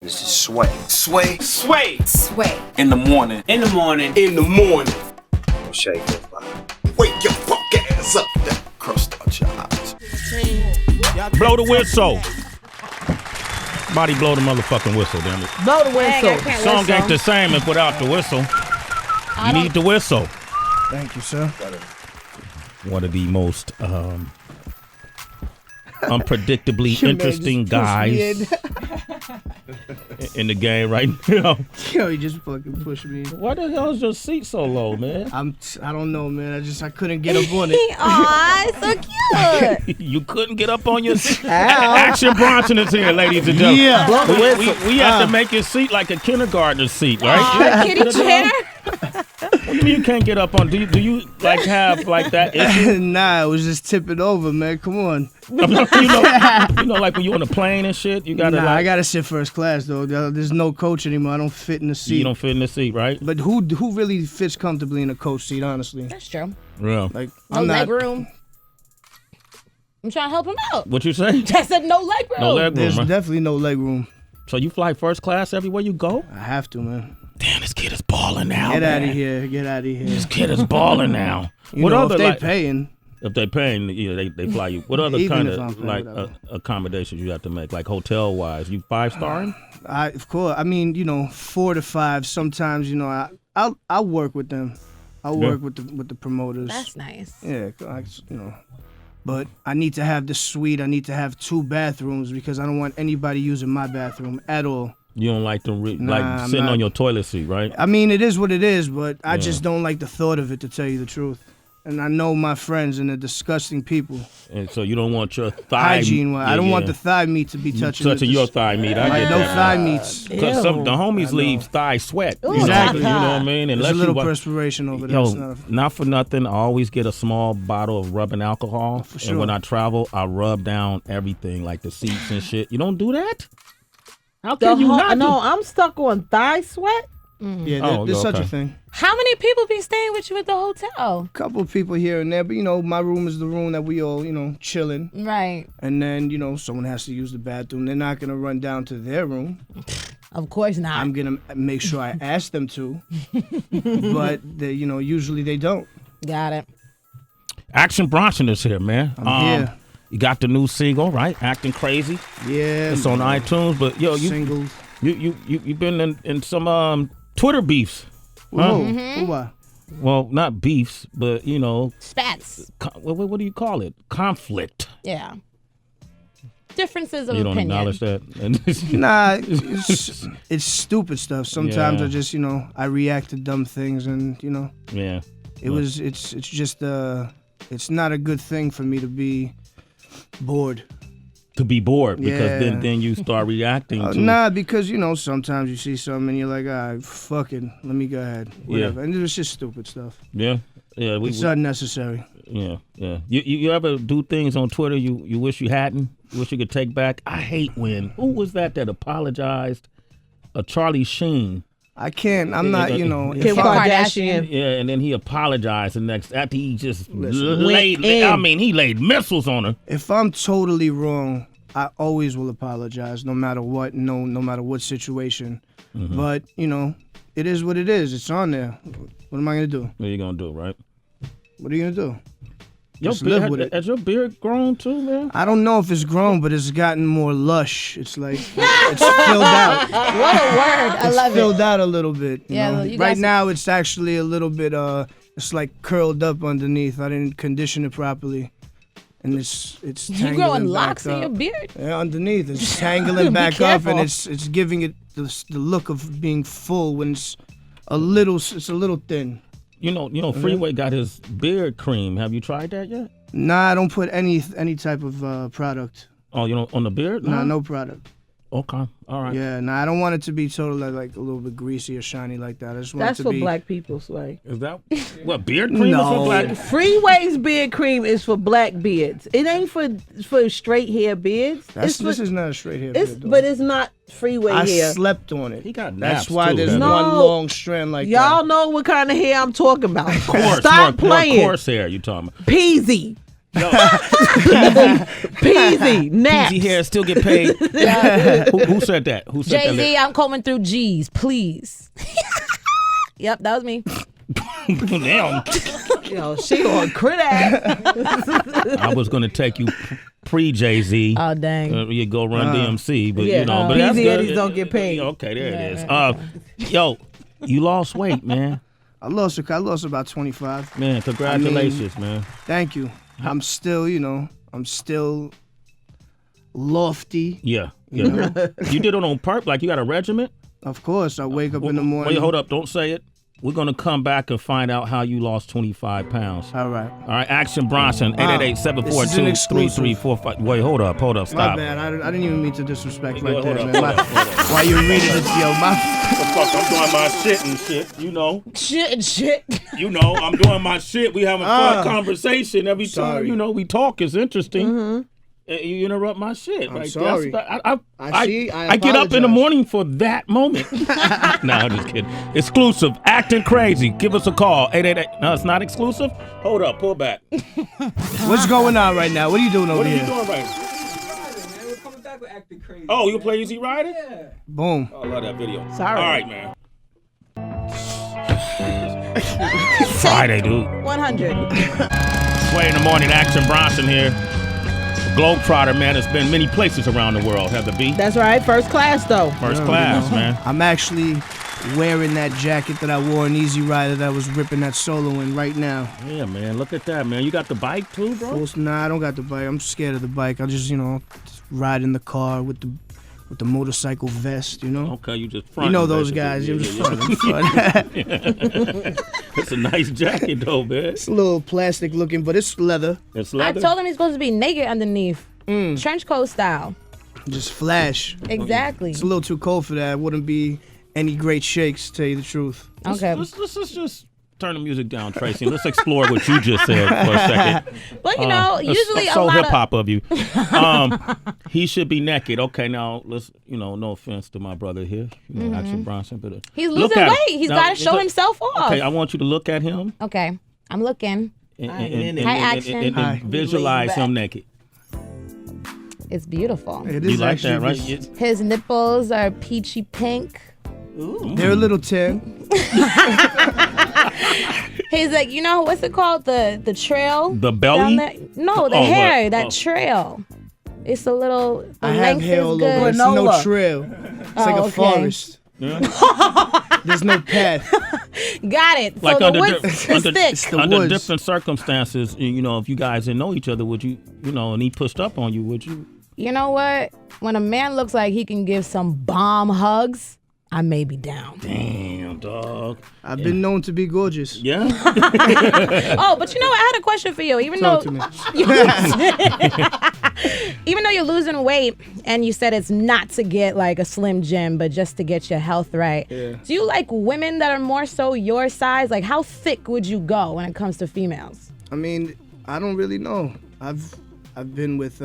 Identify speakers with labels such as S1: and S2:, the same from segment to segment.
S1: This is Sway.
S2: Sway.
S1: In the morning. Shake it,
S2: Wake your punk ass up. That crust out your eyes.
S3: Blow the whistle. Body blow the motherfucking whistle, damn it.
S4: Blow the whistle.
S3: The song ain't the same if without the whistle. You need the whistle.
S5: Thank you, sir.
S3: One of the most unpredictably interesting guys in the game right now.
S5: Yo, he just fucking pushed me.
S3: Why the hell is your seat so low, man?
S5: I don't know, man. I couldn't get up on it.
S4: Aw, so cute.
S3: You couldn't get up on your seat. Action Bronson is here, ladies and gentlemen.
S5: Yeah.
S4: Blow the whistle.
S3: We have to make your seat like a kindergartner seat, right?
S4: Aw, kitty chair.
S3: What do you mean you can't get up on? Do you like have like that issue?
S5: Nah, it was just tipping over, man. Come on.
S3: you know, like when you're on a plane and shit, you gotta.
S5: I gotta sit first class though. There's no coach anymore. I don't fit in the seat.
S3: You don't fit in the seat, right?
S5: But who really fits comfortably in a coach seat? Honestly,
S4: That's true.
S3: Yeah.
S5: like
S4: No
S5: I'm not.
S4: leg room. I'm trying to help him out.
S3: What you say?
S4: I said no leg room.
S3: No leg room.
S5: There's
S3: Huh?
S5: definitely no leg room.
S3: So you fly first class everywhere you go?
S5: I have to, man.
S3: Damn, this kid is balling now.
S5: Get out
S3: man.
S5: of here. Get out of here.
S3: This kid is balling now.
S5: You
S3: what
S5: know,
S3: other
S5: if they
S3: like,
S5: paying,
S3: if they paying, yeah, they fly you. What other
S5: Even
S3: kind
S5: if
S3: of
S5: I'm paying,
S3: like
S5: whatever.
S3: accommodations you have to make, like hotel wise? You 5-starring?
S5: of course. I mean, 4 to 5. Sometimes, I'll work with them. I'll work with the promoters.
S4: That's nice.
S5: Yeah, but I need to have the suite. I need to have 2 bathrooms because I don't want anybody using my bathroom at all.
S3: You don't like them
S5: Nah,
S3: like
S5: I'm
S3: sitting
S5: not.
S3: on your toilet seat, right?
S5: I mean, it is what it is, but I just don't like the thought of it, to tell you the truth. And I know my friends, and they're disgusting people.
S3: And so you don't want your thigh
S5: Hygiene. I don't want the thigh meat to be
S3: you
S5: touching.
S3: touching your thigh meat. I
S5: Like,
S3: get
S5: no
S3: that.
S5: thigh meats.
S3: Because the homies leave thigh sweat.
S5: Exactly.
S3: You know what I mean?
S5: There's
S3: Unless
S5: a little
S3: you,
S5: perspiration over there. It's
S3: Yo, not for nothing, I always get a small bottle of rubbing alcohol.
S5: For sure.
S3: And when I travel, I rub down everything, like the seats and shit. You don't do that? How can you not do?
S6: No, I'm stuck on thigh sweat.
S5: Yeah, there's such a thing.
S4: How many people be staying with you at the hotel?
S5: Couple of people here and there, but my room is the room that we all, chilling.
S4: Right.
S5: And then, someone has to use the bathroom. They're not gonna run down to their room.
S4: Of course not.
S5: I'm gonna make sure I ask them to. But they, usually they don't.
S4: Got it.
S3: Action Bronson is here, man.
S5: I'm here.
S3: You got the new single, right? Acting Crazy.
S5: Yeah.
S3: It's on iTunes, but yo,
S5: Singles.
S3: you been in some Twitter beefs.
S5: Whoa.
S4: Mm-hmm.
S5: Why?
S3: Well, not beefs, but
S4: Spats.
S3: what do you call it? Conflict.
S4: Yeah. Differences of
S3: You don't
S4: opinion.
S3: acknowledge that?
S5: Nah, it's stupid stuff. Sometimes
S3: Yeah.
S5: I just, I react to dumb things, and
S3: Yeah.
S5: it's just it's not a good thing for me to be bored.
S3: To be bored because
S5: Yeah.
S3: then you start reacting to.
S5: Nah, because sometimes you see something and you're like, all right, fuck it, let me go ahead, whatever. And it's just stupid stuff.
S3: Yeah.
S5: It's unnecessary.
S3: Yeah. You ever do things on Twitter you wish you hadn't? You wish you could take back? I hate when. Who was that apologized? Charlie Sheen.
S5: I can't. I'm not.
S6: Kim
S5: I-
S6: Kardashian.
S3: Yeah, and then he apologized the next after he just
S5: Listen.
S3: laid. I mean, he laid missiles on her.
S5: If I'm totally wrong, I always will apologize, no matter what. No matter what situation.
S3: Mm-hmm.
S5: But it is what it is. It's on there. What am I gonna do?
S3: What are you gonna do, right?
S5: What are you gonna do?
S3: Your
S5: Just live with
S3: beard,
S5: it.
S3: has your beard grown too, man?
S5: I don't know if it's grown, but it's gotten more lush. It's like it's filled out.
S4: What a word. I
S5: It's
S4: love
S5: filled
S4: it.
S5: out a little bit. You
S4: Yeah,
S5: know?
S4: you
S5: Right
S4: guys-
S5: now, it's actually a little bit. It's like curled up underneath. I didn't condition it properly, and it's
S4: You
S5: tangling
S4: growing
S5: back
S4: locks in
S5: up.
S4: your beard?
S5: Yeah, underneath it's tangling back up,
S4: careful.
S5: and it's giving it the look of being full when it's a little thin.
S3: You know, Freeway got his beard cream. Have you tried that yet?
S5: Nah, I don't put any type of product.
S3: Oh, on the beard?
S5: Nah, no product.
S3: Okay, all right.
S5: Yeah, nah, I don't want it to be totally like a little bit greasy or shiny like that. I just want
S6: That's
S5: it to
S6: for
S5: be.
S6: black people, Sway.
S3: Is that what beard cream is
S5: No.
S3: for black?
S6: Freeway's beard cream is for black beards. It ain't for straight hair beards.
S5: This is not a straight hair.
S6: It's
S5: beard, though.
S6: but it's not Freeway
S5: I
S6: hair.
S5: slept on it.
S3: He got
S5: That's
S3: naps,
S5: why
S3: too,
S5: there's
S3: man.
S6: No.
S5: one long strand like
S6: Y'all
S5: that.
S6: know what kind of hair I'm talking about.
S3: Coarse,
S6: Stop
S3: more
S6: playing.
S3: coarse hair you talking about.
S6: Peasy. Peasy, naps.
S3: Peasy hair still get paid. Who said that? Who said that?
S4: Jay-Z, I'm combing through G's, please. Yep, that was me.
S3: Damn.
S6: Yo, she on crit ass.
S3: I was gonna take you pre Jay-Z.
S4: Oh, dang.
S3: You go run DMC, but
S6: Yeah,
S3: you know, but that's
S6: Peasy
S3: good.
S6: Eddies don't get paid.
S3: Okay, there it is. Yo, you lost weight, man.
S5: I lost about 25.
S3: Man, congratulations, man.
S5: Thank you. I'm still, I'm still lofty.
S3: Yeah. You did it on purpose, like you got a regiment?
S5: Of course, I wake up in the morning.
S3: Wait, hold up, don't say it. We're going to come back and find out how you lost 25 pounds.
S5: All right.
S3: All right, Action Bronson, 888-742-3345. Wait, hold up, stop.
S5: My bad. I didn't even mean to disrespect like
S3: hold
S5: that,
S3: up,
S5: man.
S3: hold up.
S5: While you're reading it,
S3: I'm doing my shit and shit, you know.
S4: Shit.
S3: You know, I'm doing my shit. We having fun conversation every time,
S5: Sorry.
S3: we talk. It's interesting. You interrupt my shit.
S5: I'm sorry.
S3: I get up in the morning for that moment. No, I'm just kidding. Exclusive. Acting crazy. Give us a call. 888. No, it's not exclusive. Hold up. Pull back.
S5: What's going on right now? What are you doing over here?
S3: What are you doing right now? Oh, you play Easy Rider? Yeah.
S5: Boom.
S3: Oh, I love that video.
S6: Sorry.
S3: All right, man. Friday, dude.
S4: 100.
S3: Sway in the morning. Action Bronson here. Globetrotter, man. It's been many places around the world. Have the beat.
S6: That's right. First class, though.
S3: First class, man.
S5: I'm actually wearing that jacket that I wore in Easy Rider that I was ripping that solo in right now.
S3: Yeah, man. Look at that, man. You got the bike too, bro?
S5: Nah, I don't got the bike. I'm scared of the bike. I'll just, just ride in the car with the motorcycle vest,
S3: Okay, you just front.
S5: You know those guys.
S3: Yeah,
S5: I'm just
S3: yeah.
S5: front.
S3: It's a nice jacket, though, man.
S5: It's a little plastic looking, but it's leather.
S3: It's
S4: I
S3: leather.
S4: told him he's supposed to be naked underneath. Trench coat style.
S5: Just flash.
S4: Exactly.
S5: It's a little too cold for that. It wouldn't be any great shakes, to tell you the truth.
S4: Okay.
S3: Let's just turn the music down, Tracy. Let's explore what you just said for a second.
S4: But, usually
S3: that's
S4: a
S3: so
S4: lot
S3: hip-hop of you. He should be naked. Okay, now, let's, no offense to my brother here, Action Bronson. But
S4: he's
S3: look
S4: losing
S3: at
S4: weight.
S3: him.
S4: He's
S3: Now,
S4: got to show himself off.
S3: Okay, I want you to look at him.
S4: Okay. I'm looking.
S3: And
S4: Hi, Action.
S3: and visualize him naked.
S4: It's beautiful.
S5: It
S3: You
S5: is
S3: like that, right?
S4: His nipples are peachy pink.
S5: They're a little tan.
S4: He's like, what's it called? The trail?
S3: The
S4: down
S3: belly?
S4: there? No, the
S3: Oh,
S4: hair,
S3: what?
S4: that
S3: Oh.
S4: trail. It's a little, the
S5: I have
S4: length
S5: hair
S4: is
S5: all
S4: good.
S5: over. It's no
S6: Granola.
S5: trail. It's like a
S4: okay.
S5: forest. There's no path.
S4: Got it.
S3: Like
S4: So the
S3: under,
S4: woods is thick.
S5: the
S3: under
S5: woods.
S3: different circumstances, if you guys didn't know each other, would you, and he pushed up on you, would you?
S4: You know what? When a man looks like he can give some bomb hugs, I may be down.
S3: Damn, dog.
S5: I've been known to be gorgeous.
S3: Yeah?
S4: Oh, but I had a question for you. Even
S5: Talk
S4: though
S5: to me.
S4: even though you're losing weight and you said it's not to get like a slim gym, but just to get your health right.
S5: Yeah.
S4: Do you like women that are more so your size? Like how thick would you go when it comes to females?
S5: I mean, I don't really know. I've been with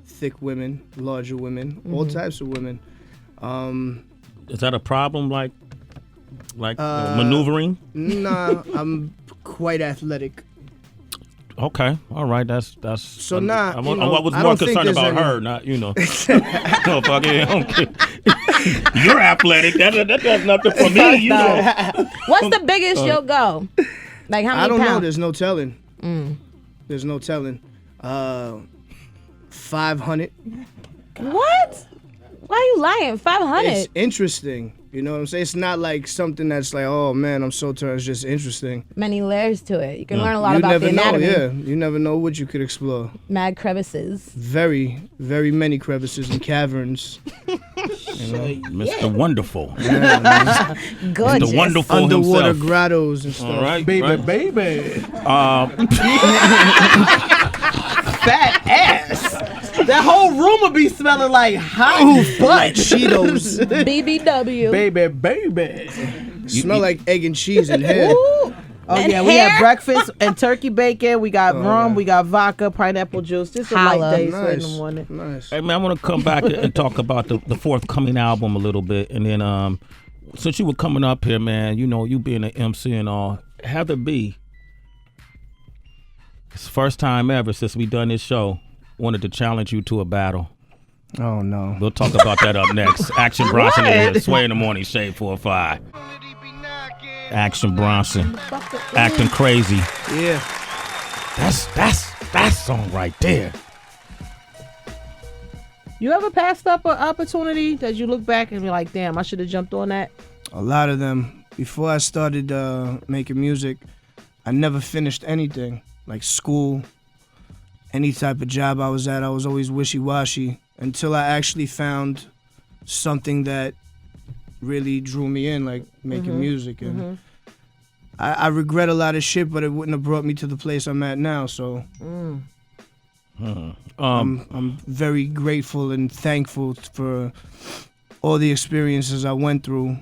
S5: thick women, larger women, all types of women.
S3: Is that a problem, like maneuvering?
S5: Nah, I'm quite athletic.
S3: Okay, all right, that's.
S5: So nah,
S3: I
S5: you know,
S3: was
S5: I
S3: more
S5: don't think
S3: concerned
S5: there's
S3: about
S5: any-
S3: her, not No, fuck it, I don't care. You're athletic. That does nothing for me.
S4: What's the biggest you'll go? Like how many
S5: I don't know.
S4: pounds?
S5: There's no telling. There's no telling. 500.
S4: What? Why are you lying? 500.
S5: It's interesting. You know what I'm saying? It's not like something that's like, oh man, I'm so turned. It's just interesting.
S4: Many layers to it. You can learn a lot
S5: You
S4: about
S5: never
S4: the
S5: know.
S4: anatomy.
S5: Yeah, you never know what you could explore.
S4: Mad crevices.
S5: Very, very many crevices and caverns.
S3: Mr. Wonderful.
S4: Gorgeous.
S3: Mr. Wonderful
S5: Underwater
S3: himself.
S5: grottos and stuff.
S3: All right,
S6: Baby,
S3: right.
S6: baby.
S7: Fat ass. That whole room would be smelling like hot
S5: Butt Cheetos.
S4: BBW.
S6: Baby, baby.
S5: Smell like egg and cheese and hair.
S6: Oh,
S4: And
S6: yeah, we
S4: hair?
S6: had breakfast and turkey bacon. We got rum, we got vodka, pineapple juice. Just a
S4: Holla.
S6: light day sweat in the
S5: Nice.
S6: morning.
S5: Nice.
S3: Hey man, I want to come back and talk about the forthcoming album a little bit, and then since you were coming up here, man, you being an MC and all, Heather B. It's the first time ever since we done this show. Wanted to challenge you to a battle.
S5: Oh no.
S3: We'll talk about that up next. Action Bronson is here. Sway in the morning, Shade 4-5. Action Bronson, acting crazy.
S5: Yeah.
S3: That's song right there.
S6: You ever passed up an opportunity that you look back and be like, damn, I should have jumped on that?
S5: A lot of them. Before I started making music, I never finished anything. Like school, any type of job I was at, I was always wishy-washy until I actually found something that really drew me in, like making music. And I regret a lot of shit, but it wouldn't have brought me to the place I'm at now. So I'm very grateful and thankful for all the experiences I went through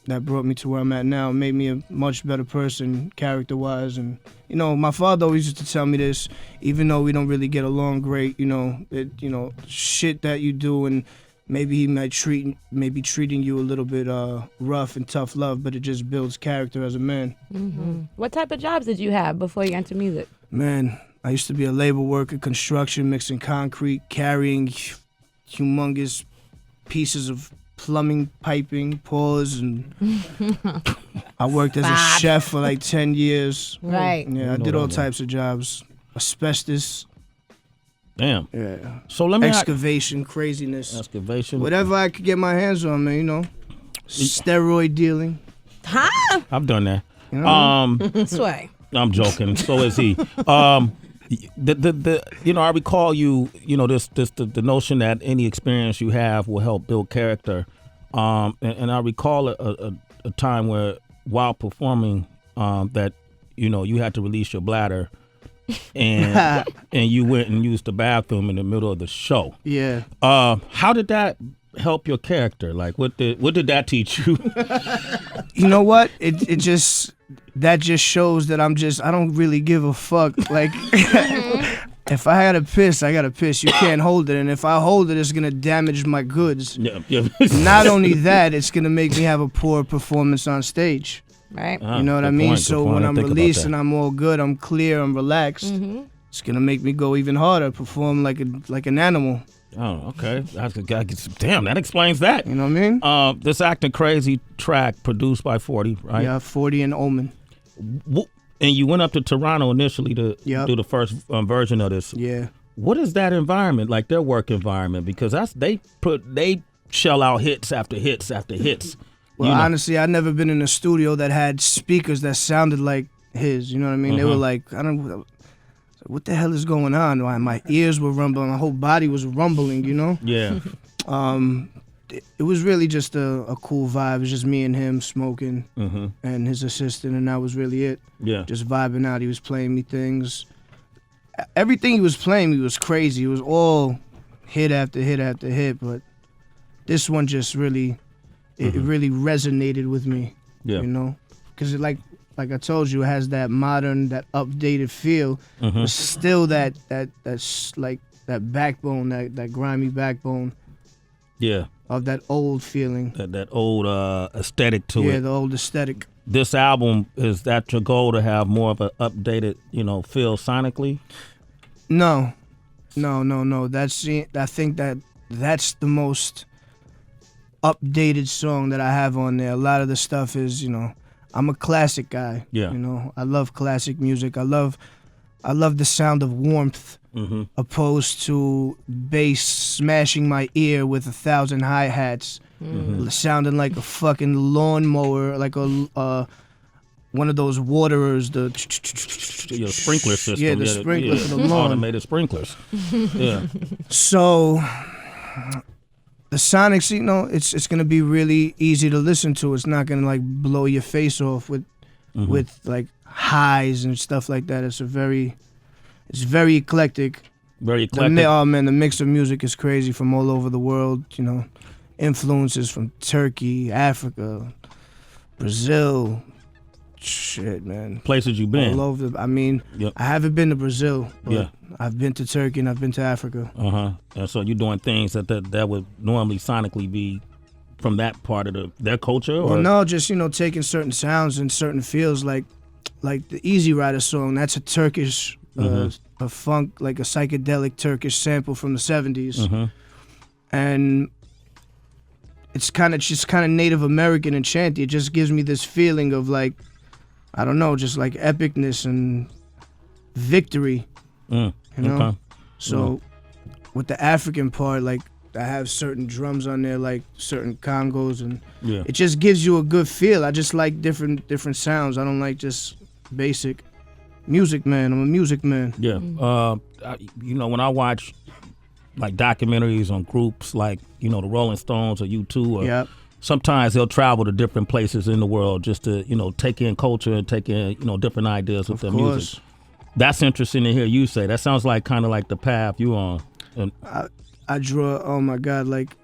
S5: that brought me to where I'm at now. It made me a much better person, character-wise. And, you know, my father always used to tell me this, even though we don't really get along great, shit that you do, and maybe he might be treating you a little bit rough and tough love, but it just builds character as a man.
S4: Mm-hmm. What type of jobs did you have before you got into music?
S5: Man, I used to be a labor worker, construction, mixing concrete, carrying humongous pieces of plumbing, piping, pause, and I worked as a chef for like 10 years.
S4: Right.
S5: Yeah, I did all types of jobs. Asbestos.
S3: Damn.
S5: Yeah.
S3: So let me
S5: excavation, craziness.
S3: Excavation.
S5: Whatever I could get my hands on, man, you know. Steroid dealing.
S4: Huh?
S3: I've done that.
S5: You know?
S4: Sway.
S3: I'm joking. So is he. I recall you, the notion that any experience you have will help build character. And I recall a time where while performing that, you had to release your bladder and you went and used the bathroom in the middle of the show.
S5: Yeah.
S3: How did that help your character? Like what did that teach you?
S5: You know what? It just shows that I don't really give a fuck. Like, if I gotta piss, I gotta piss. You can't hold it, and if I hold it, it's gonna damage my goods.
S3: Yeah.
S5: Not only that, it's gonna make me have a poor performance on stage.
S4: Right.
S5: You know what I mean? So when I'm releasing, I'm all good, I'm clear, I'm relaxed. It's gonna make me go even harder, perform like an animal.
S3: Oh, okay. Damn, that explains that.
S5: You know what I mean?
S3: This Acting Crazy track produced by 40, right?
S5: Yeah, 40 and Omen.
S3: And you went up to Toronto initially to do the first version of this.
S5: Yeah.
S3: What is that environment, like their work environment? Because they shell out hits after hits after hits.
S5: Well, honestly, I've never been in a studio that had speakers that sounded like his. You know what I mean? They were like, what the hell is going on? My ears were rumbling. My whole body was rumbling, you know?
S3: Yeah.
S5: It was really just a cool vibe. It was just me and him smoking and his assistant, and that was really it.
S3: Yeah.
S5: Just vibing out. He was playing me things. Everything he was playing me was crazy. It was all hit after hit after hit, but this one just really, it really resonated with me.
S3: Yeah.
S5: You know? Because it like I told you, it has that modern, that updated feel, but still that's like that backbone, that grimy backbone.
S3: Yeah.
S5: Of that old feeling.
S3: That old aesthetic to it.
S5: Yeah, the old aesthetic.
S3: This album, is that your goal to have more of an updated, feel sonically?
S5: No. I think that's the most updated song that I have on there. A lot of the stuff is, I'm a classic guy.
S3: Yeah.
S5: I love classic music. I love the sound of warmth opposed to bass smashing my ear with 1,000 hi-hats, sounding like a fucking lawnmower, like a one of those waterers, the
S3: sprinkler system.
S5: Yeah, the sprinkler for the lawn.
S3: Automated sprinklers. Yeah.
S5: So the sonics, it's gonna be really easy to listen to. It's not gonna like blow your face off with like highs and stuff like that. It's very eclectic.
S3: Very eclectic.
S5: The mix of music is crazy from all over the world. Influences from Turkey, Africa, Brazil. Shit, man.
S3: Places you've been.
S5: All over. I haven't been to Brazil, but I've been to Turkey and I've been to Africa.
S3: And so you're doing things that would normally sonically be from that part of their culture? Or?
S5: Well, no, just, taking certain sounds and certain feels like the Easy Rider song. That's a Turkish a funk, like a psychedelic Turkish sample from the 70s. And it's kind of Native American and chanty. It just gives me this feeling of like, I don't know, just like epicness and victory. You know?
S3: Okay.
S5: So with the African part, like I have certain drums on there, like certain congos, and it just gives you a good feel. I just like different sounds. I don't like just basic music, man. I'm a music man.
S3: Yeah. You know, when I watch like documentaries on groups like, you know, the Rolling Stones or U2, or sometimes they'll travel to different places in the world just to, you know, take in culture and take in, you know, different ideas with their music. That's interesting to hear you say. That sounds like kind of like the path you on. And
S5: I draw, oh my God, like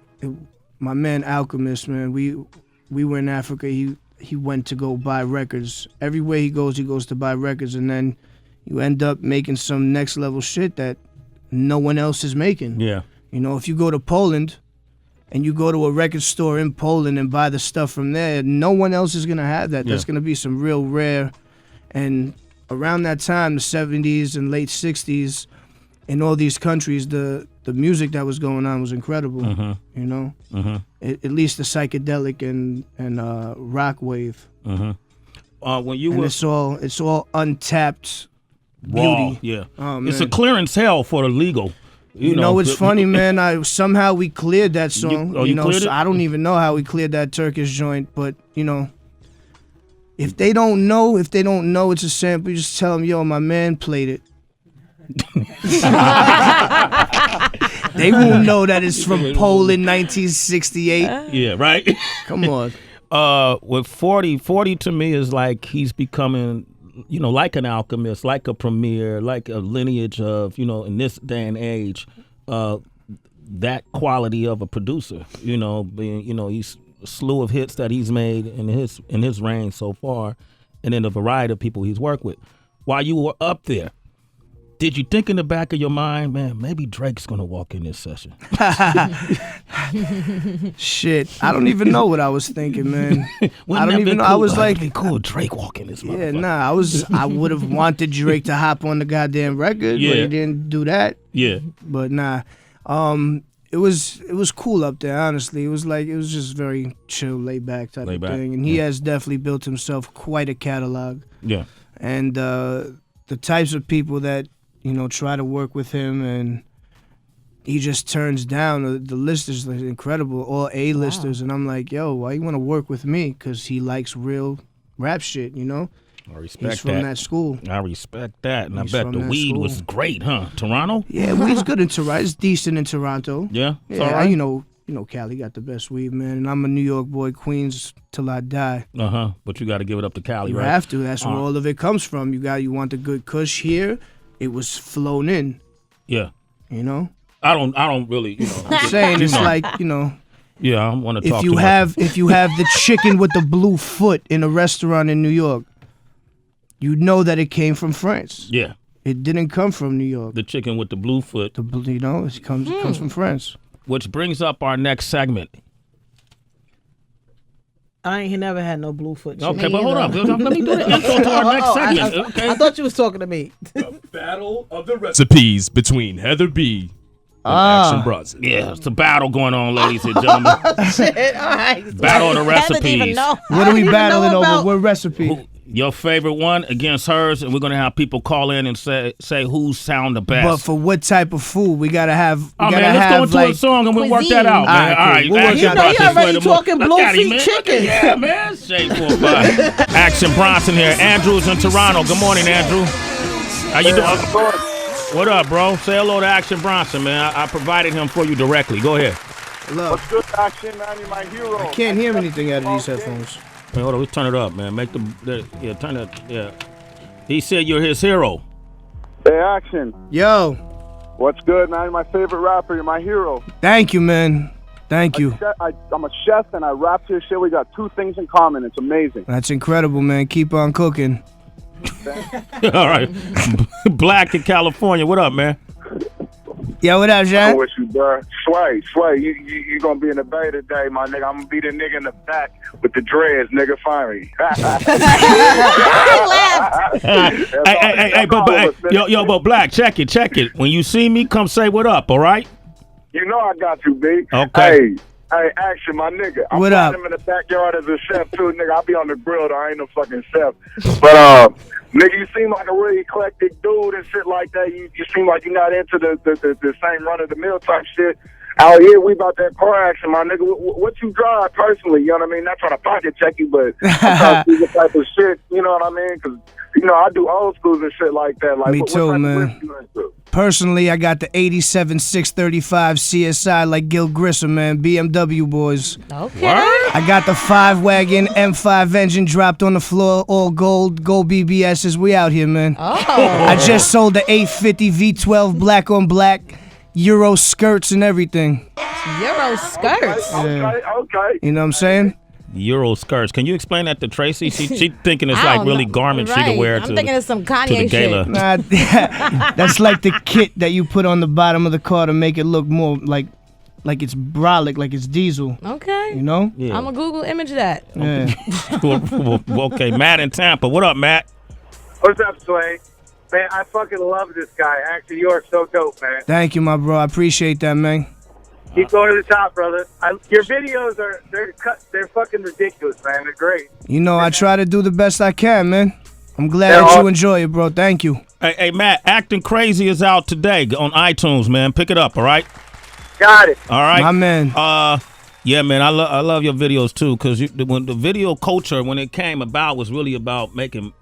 S5: my man Alchemist, man, we were in Africa. He went to go buy records. Everywhere he goes to buy records, and then you end up making some next level shit that no one else is making.
S3: Yeah.
S5: You know, if you go to Poland and you go to a record store in Poland and buy the stuff from there, no one else is going to have that. That's going to be some real rare. And around that time, the 70s and late 60s, in all these countries, the music that was going on was incredible. You know? At least the psychedelic and rock wave.
S3: When you were...
S5: it's all untapped
S3: raw,
S5: beauty.
S3: yeah.
S5: Oh, man.
S3: It's a clearance hell for the legal.
S5: You know, it's funny, man. Somehow we cleared that song.
S3: You know,
S5: cleared
S3: it?
S5: I don't even know how we cleared that Turkish joint, but you know, if they don't know it's a sample, you just tell them, yo, my man played it. They won't know that it's from Poland, 1968.
S3: Yeah, right.
S5: Come on.
S3: With 40 to me is like he's becoming, you know, like an alchemist, like a premier, like a lineage of, you know, in this day and age, that quality of a producer. You know, being, you know, he's a slew of hits that he's made in his reign so far, and then a variety of people he's worked with. While you were up there, did you think in the back of your mind, man, maybe Drake's gonna walk in this session?
S5: Shit, I don't even know what I was thinking, man. I don't even know.
S3: Cool?
S5: I was like,
S3: cool, Drake walk in this motherfucker.
S5: Yeah, nah, I would have wanted Drake to hop on the goddamn record, but he didn't do that.
S3: Yeah.
S5: But nah, it was cool up there, honestly. It was just very chill, laid back type of thing. And he has definitely built himself quite a catalog.
S3: Yeah.
S5: And the types of people that, you know, try to work with him, and he just turns down. The list is like incredible, all A-listers. And I'm like, yo, why you want to work with me? Because he likes real rap shit, you know?
S3: I respect that.
S5: He's from that school.
S3: I respect that. And I bet the weed was great, huh? Toronto?
S5: Yeah, weed's good in Toronto. It's decent in Toronto.
S3: Yeah?
S5: Yeah,
S3: all right.
S5: you know, Cali got the best weed, man. And I'm a New York boy, Queens till I die.
S3: But you got to give it up to Cali,
S5: you
S3: right?
S5: You have to. That's where all of it comes from. You want the good kush here. It was flown in.
S3: Yeah.
S5: You know?
S3: I don't really, you know.
S5: I'm saying it's like, you know.
S3: Yeah, I want to talk
S5: to if you have the chicken with the blue foot in a restaurant in New York, you know that it came from France.
S3: Yeah.
S5: It didn't come from New York.
S3: The chicken with the blue foot.
S5: You know, it comes from France.
S3: Which brings up our next segment.
S6: I ain't never had no blue foot chicken.
S3: Okay, but hold up. Let me do the intro to our next segment.
S6: I thought you was talking to me.
S2: The battle of the recipes between Heather B and Action Bronson.
S3: Yeah, it's a battle going on, ladies and gentlemen.
S6: Shit, all right.
S3: Battle of the recipes.
S5: What are we battling over? What recipe?
S3: Your favorite one against hers, and we're gonna have people call in and say who's sound the best.
S5: But for what type of food? We gotta have.
S3: Let's go into a song and we'll work that out, man. All right,
S6: you already talking blue feet chicken.
S3: Yeah, man. Shade 4-5. Action Bronson here. Andrew's in Toronto. Good morning, Andrew. How you doing? What up, bro? Say hello to Action Bronson, man. I provided him for you directly. Go ahead.
S5: Hello.
S8: What's good, Action, man? You're my hero.
S5: I can't hear anything out of these headphones.
S3: Hey, hold on, let's turn it up, man. Make turn it. Yeah. He said you're his hero.
S8: Hey, Action.
S5: Yo.
S8: What's good, man? You're my favorite rapper. You're my hero.
S5: Thank you, man. Thank you.
S8: I'm a chef and I rap to your shit. We got two things in common. It's amazing.
S5: That's incredible, man. Keep on cooking.
S3: All right. Black in California. What up, man?
S5: Yo, what up,
S8: I'm
S5: John?
S8: with you, bro. Sway, you gonna be in the bay today, my nigga. I'm gonna be the nigga in the back with the dreads, nigga. Find me.
S3: But Black, check it. When you see me, come say what up, all right?
S8: You know I got you, B.
S3: Okay.
S8: Hey, Action, my nigga. I'm
S5: What up?
S8: him in the backyard as a chef, too, nigga. I'll be on the grill, though. I ain't no fucking chef. But, nigga, you seem like a really eclectic dude and shit like that. You seem like you're not into the same run-of-the-mill type shit. Out here, we about that car action, my nigga. What you drive personally, you know what I mean? Not trying to pocket check you, but I'm trying to see what type of shit, you know what I mean? Because, you know, I do old schools and shit like that. Like,
S5: Me
S8: what
S5: too,
S8: type
S5: man.
S8: of you into?
S5: Personally, I got the 87 635 CSI like Gil Grissom, man. BMW boys.
S4: Okay.
S5: I got the 5-wagon M5 engine dropped on the floor, all gold BBSs. We out here, man.
S4: Oh.
S5: I just sold the 850 V12 black on black, Euro skirts and everything.
S4: Euro skirts.
S8: Okay.
S5: You know what I'm saying?
S3: Euro skirts. Can you explain that to Tracy? She thinking it's
S4: I
S3: like
S4: don't
S3: really
S4: know.
S3: garments she
S4: Right.
S3: can wear
S4: I'm
S3: to
S4: thinking it's some
S3: to
S4: Kanye
S3: the gala.
S4: shit.
S5: Nah, that's like the kit that you put on the bottom of the car to make it look more like it's brolic, like it's diesel.
S4: Okay.
S5: You know?
S3: Yeah.
S4: I'm gonna Google image that.
S5: Yeah.
S3: Okay, Matt in Tampa. What up, Matt?
S9: What's up, Sway? Man, I fucking love this guy. Actually, you are so dope, man.
S5: Thank you, my bro. I appreciate that, man.
S9: Keep going to the top, brother. Your videos they're fucking ridiculous, man. They're great.
S5: You know, I try to do the best I can, man. I'm glad that you enjoy it, bro. Thank you.
S3: Hey, Matt, Acting Crazy is out today on iTunes, man. Pick it up, all right?
S9: Got it.
S3: All right.
S5: My man.
S3: Yeah, man, I love your videos too, because when the video culture, when it came about, was really about making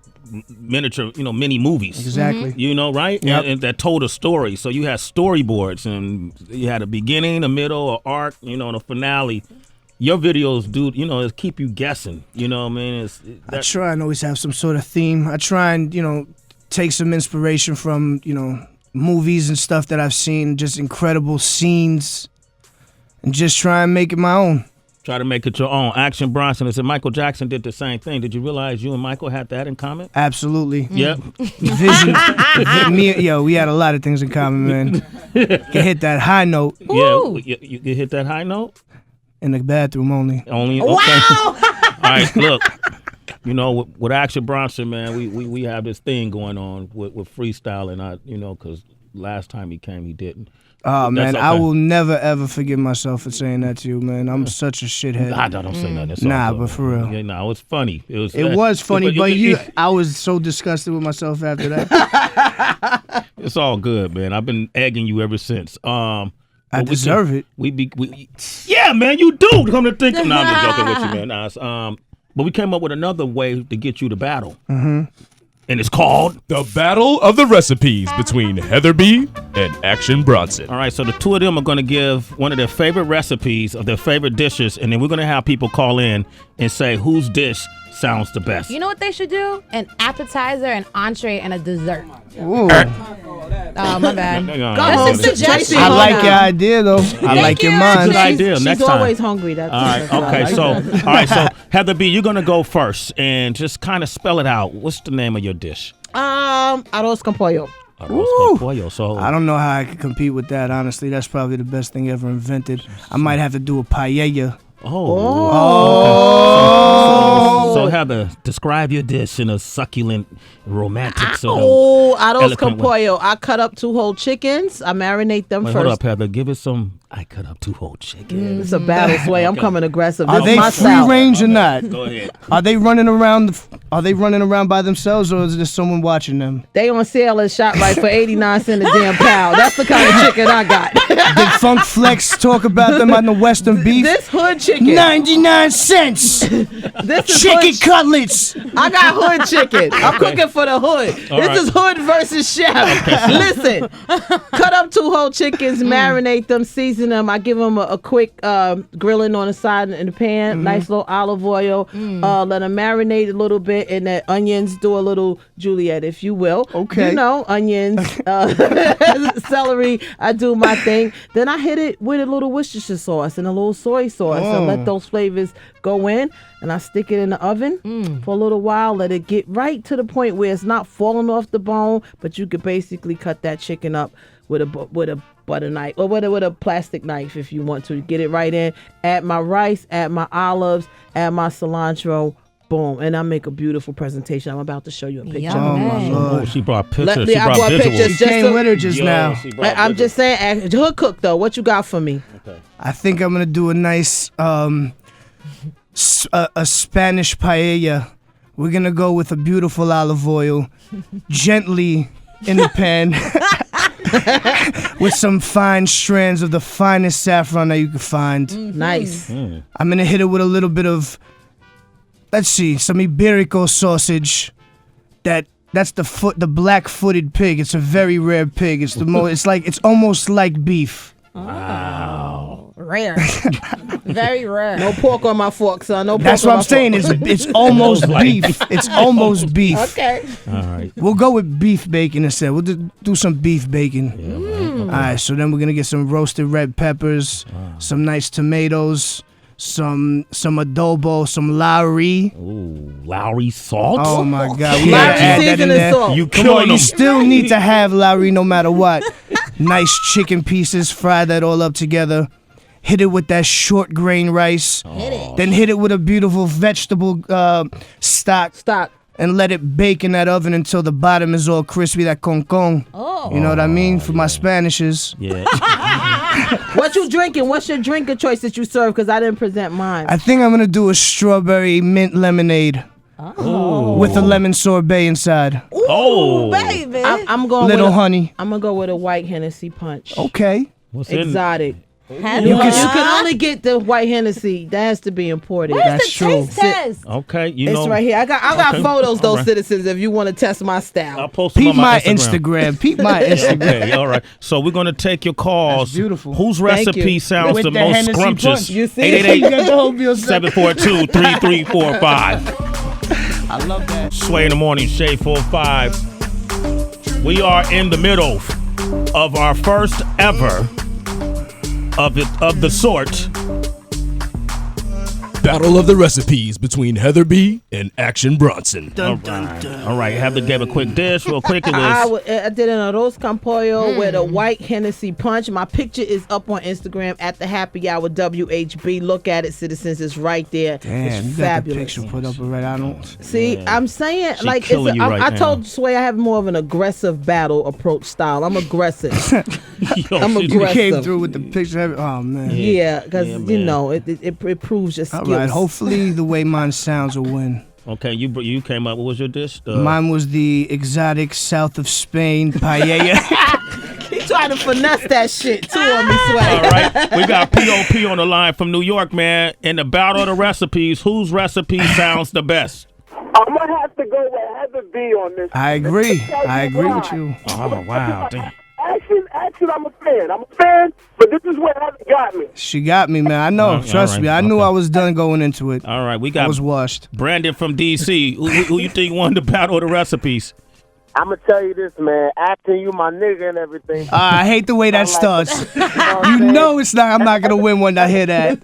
S3: miniature, mini movies.
S5: Exactly.
S3: You know, right?
S5: Yep.
S3: And that told a story. So you had storyboards, and you had a beginning, a middle, an arc, and a finale. Your videos, dude, it keep you guessing. You know what I mean?
S5: I try and always have some sort of theme. I try and, take some inspiration from, movies and stuff that I've seen, just incredible scenes, and just try and make it my own.
S3: Try to make it your own. Action Bronson said Michael Jackson did the same thing. Did you realize you and Michael had that in common?
S5: Absolutely.
S3: Yep.
S5: Vision. We had a lot of things in common, man. Can hit that high note.
S3: Yeah, you can hit that high note?
S5: In the bathroom only.
S3: Only? Okay.
S4: Wow.
S3: All right, look. With Action Bronson, man, we have this thing going on with freestyling. Because last time he came, he didn't.
S5: Oh, man,
S3: okay.
S5: I will never, ever forgive myself for saying that to you, man. I'm such a shithead.
S3: I don't say nothing. It's all
S5: Nah,
S3: good,
S5: but for
S3: man.
S5: real.
S3: Yeah, no, it's funny. It
S5: was funny, but I was so disgusted with myself after that.
S3: It's all good, man. I've been egging you ever since.
S5: I deserve it.
S3: Yeah, man, you do. Come to think. No, I'm just joking with you, man. Nah, but we came up with another way to get you to battle.
S5: Mm-hmm.
S3: And it's called
S2: The Battle of the Recipes between Heather B and Action Bronson.
S3: All right, so the two of them are going to give one of their favorite recipes of their favorite dishes, and then we're going to have people call in and say whose dish sounds the best.
S4: You know what they should do? An appetizer, an entree, and a dessert.
S5: Ooh.
S4: Oh, my bad.
S3: That's
S4: a suggestion.
S5: I like your idea, though. I like your mind.
S3: Good idea.
S6: She's
S3: Next time.
S6: always hungry. That's
S3: All right. Okay. So Heather B, you're gonna go first and just kind of spell it out. What's the name of your dish?
S6: Arroz con pollo.
S3: Arroz con pollo. So
S5: I don't know how I could compete with that. Honestly, that's probably the best thing ever invented. I might have to do a paella.
S3: So Heather, describe your dish in a succulent, romantic sort of
S6: Arroz con
S3: eloquent way.
S6: pollo. I cut up 2 whole chickens. I marinate them
S3: Wait,
S6: first.
S3: hold up, Heather. Give us some. I cut up 2 whole chickens.
S6: It's a battle, Sway. I'm coming aggressive.
S5: Are
S6: This
S5: they
S6: is my
S5: free
S6: style.
S5: range or not?
S3: Go ahead.
S5: Are they running around? Are they running around by themselves, or is there someone watching them?
S6: They on sale at ShopRite for 89 cents a damn pound. That's the kind of chicken I got.
S5: Did Funk Flex talk about them on the Western Beef?
S6: This hood chicken.
S5: 99 cents.
S6: This is
S5: Chicken
S6: hood
S5: cutlets.
S6: I got hood chicken. I'm cooking for the hood.
S3: All
S6: this
S3: right.
S6: is hood versus chef. Listen, cut up 2 whole chickens, marinate them, season them. I give them a quick grilling on the side in the pan, nice little olive oil. Let them marinate a little bit, and the onions, do a little Juliet, if you will.
S5: Okay.
S6: You know, onions, celery. I do my thing. Then I hit it with a little Worcestershire sauce and a little soy sauce, and let those flavors go in. And I stick it in the oven for a little while. Let it get right to the point where it's not falling off the bone, but you could basically cut that chicken up with a butter knife or with a plastic knife if you want to. Get it right in. Add my rice, add my olives, add my cilantro. Boom, and I make a beautiful presentation. I'm about to show you a picture.
S5: Oh my Lord!
S3: Oh, she brought pictures.
S6: I brought pictures.
S5: She came with her just now.
S6: I'm just saying, hood cook though. What you got for me?
S3: Okay.
S5: I think I'm gonna do a nice a Spanish paella. We're gonna go with a beautiful olive oil, gently in the pan, with some fine strands of the finest saffron that you can find.
S6: Nice.
S5: I'm gonna hit it with a little bit of, let's see, some Iberico sausage. That's the black-footed pig. It's a very rare pig. It's it's almost like beef.
S4: Wow. Rare. Very rare.
S6: No pork on my fork, son. No pork.
S5: That's what I'm saying. It's almost beef. It's almost beef.
S6: Okay.
S3: All right.
S5: We'll go with beef bacon instead. We'll do some beef bacon.
S3: Yeah,
S5: All right. So then we're gonna get some roasted red peppers, some nice tomatoes, some adobo, some Lowry.
S3: Ooh, Lowry salt.
S5: Oh my God.
S6: Lowry
S5: We gotta add that in
S6: seasoning
S5: there.
S6: salt.
S3: You
S5: Come
S3: killing
S5: on,
S3: them.
S5: you still need to have Lowry no matter what. Nice chicken pieces, fry that all up together. Hit it with that short grain rice. Then hit it with a beautiful vegetable stock. And let it bake in that oven until the bottom is all crispy, that con.
S4: Oh.
S5: You know what I mean? For my Spanishes.
S3: Yeah.
S6: What you drinking? What's your drink of choice that you serve? Because I didn't present mine.
S5: I think I'm going to do a strawberry mint lemonade.
S4: Oh.
S5: With a lemon sorbet inside.
S6: Ooh,
S3: Oh.
S6: baby. I'm going
S5: Little
S6: with
S5: honey.
S6: I'm going to go with a white Hennessy punch.
S5: Okay.
S3: What's in?
S6: Exotic.
S5: You
S6: You
S5: can
S6: can only get the white Hennessy. That has to be imported.
S4: Where's
S5: That's
S4: the
S5: true.
S4: taste test?
S3: Okay, you
S6: It's
S3: know.
S6: right here. I got
S3: Okay.
S6: photos, though,
S3: All right.
S6: citizens, if you want to test my style.
S3: I'll post them
S5: Peep
S3: on my
S5: my
S3: Instagram.
S5: Instagram. Peep my Instagram.
S3: Okay, all right. So we're gonna take your calls.
S5: That's beautiful.
S3: Whose
S6: Thank
S3: recipe
S6: you.
S3: sounds
S5: With
S3: the
S5: the
S3: most
S5: Hennessy
S3: scrumptious?
S5: punch.
S6: You see?
S3: 888-742-3345.
S5: I love that.
S3: Sway in the morning, Shade 45. We are in the middle of our first ever of the sort.
S2: Battle of the recipes between Heather B and Action Bronson.
S3: All right, have to give a quick dish real quick. It was
S6: I did an arroz con pollo with a white Hennessy punch. My picture is up on Instagram at the Happy Hour WHB. Look at it, citizens. It's right there.
S5: Damn,
S6: it's
S5: you got the
S6: fabulous.
S5: picture put up already. I don't.
S6: See, I'm saying
S3: She
S6: like
S3: killing you right
S6: I
S3: now.
S6: told Sway I have more of an aggressive battle approach style. I'm aggressive.
S3: Yo,
S6: I'm
S3: she-
S6: aggressive.
S5: Came through with the picture. Oh man.
S6: Yeah, because
S3: Yeah,
S6: you
S3: man.
S6: know it proves your skills.
S5: All right. Hopefully the way mine sounds will win.
S3: Okay, you came up. What was your dish?
S5: Mine was the exotic south of Spain paella.
S6: He trying to finesse that shit too on me, Sway.
S3: All right, we got POP on the line from New York, man. In the battle of the recipes, whose recipe sounds the best?
S9: I'm gonna have to go with Heather B on this.
S5: I agree. I agree with you.
S3: Oh wow, damn.
S9: Action, I'm a fan, but this is where Heather got me.
S5: She got me, man. I know.
S3: All
S5: Trust
S3: right,
S5: me. I knew
S3: okay.
S5: I was done going into it.
S3: All right, we
S5: I
S3: got
S5: was washed.
S3: Brandon from DC. Who you think won the battle of the recipes?
S9: I'm gonna tell you this, man. Acting, you my nigga and everything.
S5: I hate the way that starts. You know it's not. I'm not gonna win when I hear that.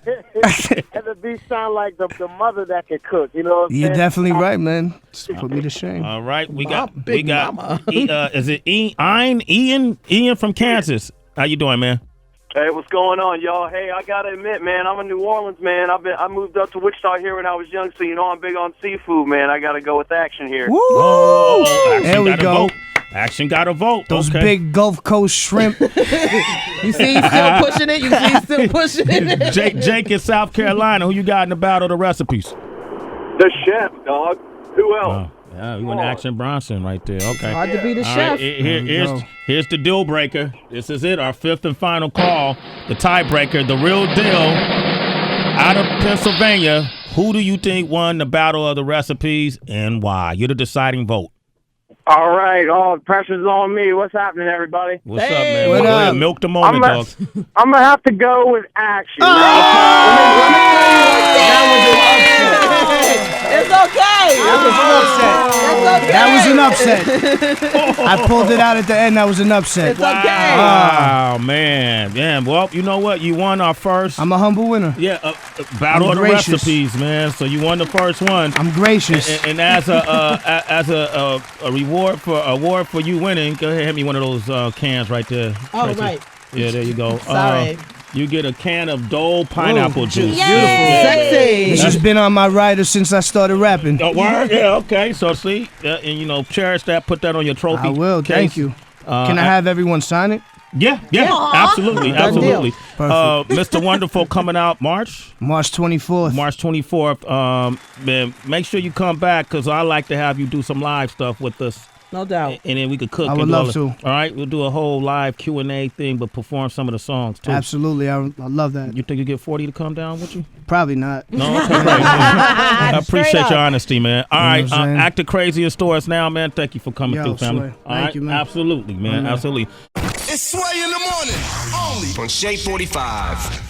S9: Heather B sound like the mother that can cook. You know what I'm
S5: You're
S9: saying?
S5: definitely right, man. Just put me to shame.
S3: All right, we got
S6: big mama.
S3: is it Ian from Kansas? How you doing, man?
S10: Hey, what's going on, y'all? Hey, I gotta admit, man, I'm a New Orleans man. I moved up to Wichita here when I was young, so you know I'm big on seafood, man. I gotta go with Action here.
S5: Woo!
S3: Action
S5: There we
S3: got a
S5: go.
S3: vote. Action got a vote.
S5: Those
S3: okay.
S5: big Gulf Coast shrimp.
S6: You see, he's still pushing it. You see, he's still pushing it.
S3: Jake in South Carolina. Who you got in the battle of the recipes?
S10: The chef, dog. Who else?
S3: Oh, yeah, you went Action Bronson right there. Okay.
S6: Hard to be the
S3: All
S6: chef.
S3: right, here's the deal breaker. This is it, our fifth and final call. The tiebreaker, the real deal. Out of Pennsylvania, who do you think won the battle of the recipes and why? You're the deciding vote.
S10: All right, the pressure's on me. What's happening, everybody?
S3: What's up, man?
S5: What
S3: Go ahead,
S5: up?
S3: milk the moment, dog.
S10: I'm gonna have to go with Action.
S6: It's okay.
S5: That was an upset. I pulled it out at the end. That was an upset.
S6: It's okay.
S3: Wow, man. Damn. Well, you know what? You won our first.
S5: I'm a humble winner.
S3: Yeah, battle
S5: I'm
S3: of the
S5: gracious.
S3: recipes, man. So you won the first one.
S5: I'm gracious.
S3: And as a award for you winning, go ahead, hand me one of those cans right there.
S6: Oh,
S3: right there.
S6: right.
S3: Yeah, there you go.
S6: Sorry.
S3: You get a can of Dole pineapple juice.
S6: Sexy.
S5: This has been on my rider since I started rapping.
S3: Oh, word? Yeah, okay. So see, and cherish that. Put that on your trophy.
S5: I will.
S3: case.
S5: Thank you. Can I have everyone sign it?
S3: Yeah, absolutely.
S5: Perfect.
S3: Mr. Wonderful coming out March
S5: 24th.
S3: March 24th. Man, make sure you come back because I like to have you do some live stuff with us.
S6: No doubt.
S3: And then we could cook.
S5: I would love to.
S3: All right, we'll do a whole live Q&A thing, but perform some of the songs too.
S5: Absolutely, I love that.
S3: You think you get 40 to come down with you?
S5: Probably not.
S3: No, okay, great. I appreciate your honesty, man. All right, Acting Crazy in stores now, man. Thank you for coming through, family.
S5: Thank you, man.
S3: Absolutely, man. Absolutely.
S11: It's Sway in the morning, only on Shade 45.